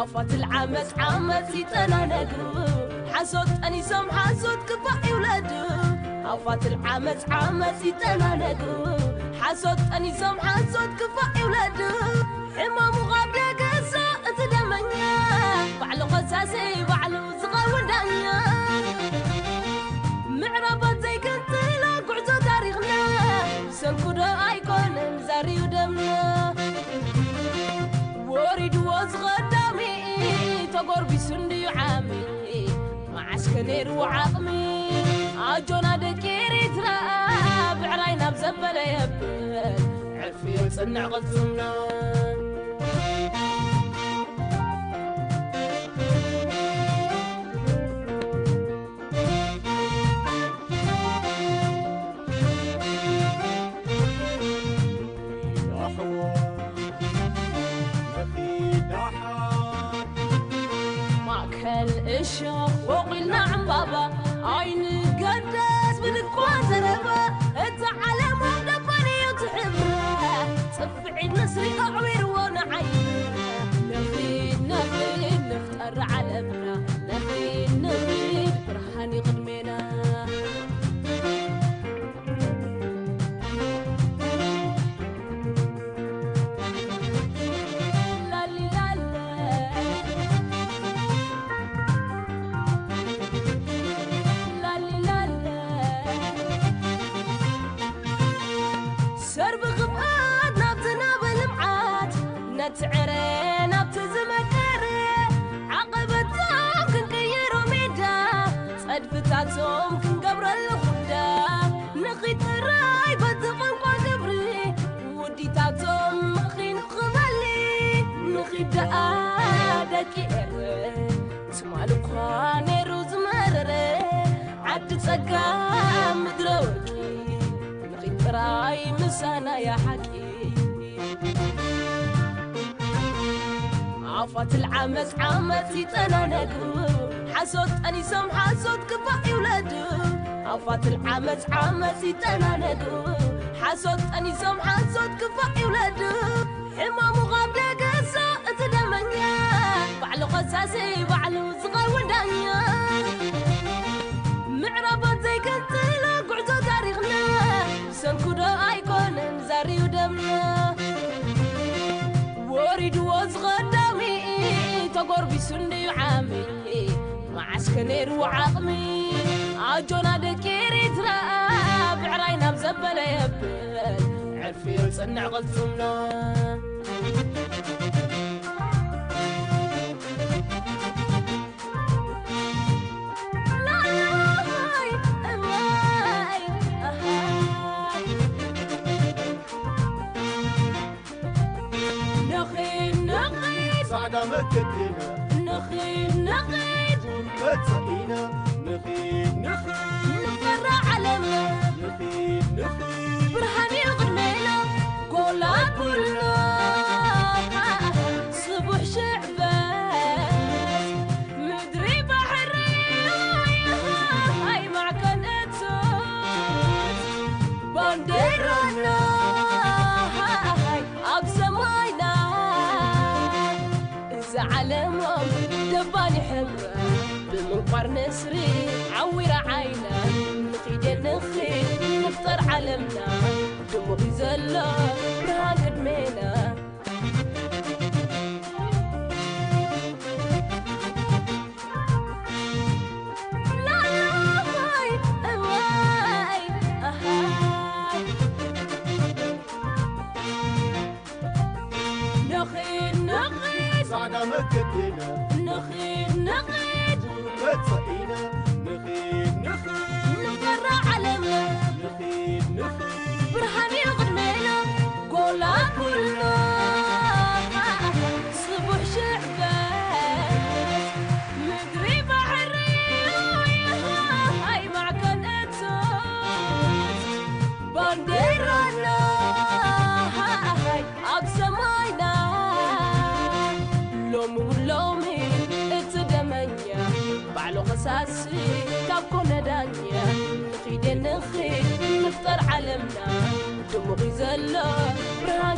عفت العمت عمت يتنانقو حسود أنيسهم حسود كفاء ولادو عفت العمت عمت يتنانقو حسود أنيسهم حسود كفاء ولادو حمام غابنا قصة تدمنيا بعلو قساسي بعلو زغاو دانيا معربات زي كنت لا قعزو تاريخنا سنكو دا ايكون مزاري ودمنا وريد وزغدامي تقور بسندي عامي معسكنير وعظمي عجونا دكيري ترى بعراينا بزبل يبل عرفي يصنع غزمنا الشوق وقلنا عن بابا عين قداس بالكوان زربا التعلم ودفني وتحبره صفعي نسري أعوير ونعين نفيد نفتر على ابنا نفيد برهاني قدمنا تعرينا بتزمكري عقبتهم كنكيرو ميدا صدفتاتهم كنقبر الخدا نخيط الراي بدقن قبري وديتاتهم مخين قبلي نخيط دقادكي تمالو قواني روز مرري عد تسقى مدروكي نخيط راي مسانا يا حكي عفات العمس عمس يتنانقو حسوت أنيسهم حسوت كفاء يولدو عفات العمس عمس يتنانقو حسوت أنيسهم حسوت كفاء يولدو حمامو غابلة قصة اتدمنيا بعلو خساسي بعلو صغر ودانيا معربات زي كنتلا قعدو تاريخنا سنكودا ايكون زاري ودمنا وريد وزغدامي تقربي سندي عامي معسكنير وعقمي عجونا دكيري ترى بعراينا مزبلة يبل عرفي يصنع غلطمنا صعدة مكتنا نخيل نخيل متسقينا نخيل نفرع علمنا نخيل برهان يغنينا قولا كلنا صبح شعبات مدري بحري هاي مع كنتوت بانديرانا هاي أبسماينا علمهم دباني حمرا بمنقر نسري عوير عينا نخيد النخيل نفطر علمنا دموغي زلا برهان قدمينا لا هاي أواي أهاي نخيل صعدة مكتنا نخيل متسقينا نخيل نفرع علمنا نخيل برهان يغنينا قولا كلنا صبح شعبات مدري بحري هاي مع كنتوت بانديرانا هاي أبسماينا لومي اتدمنيا بعلو خساسي كابكو ندانيا نخيد النخيل نفطر علمنا دموغي زلا برهان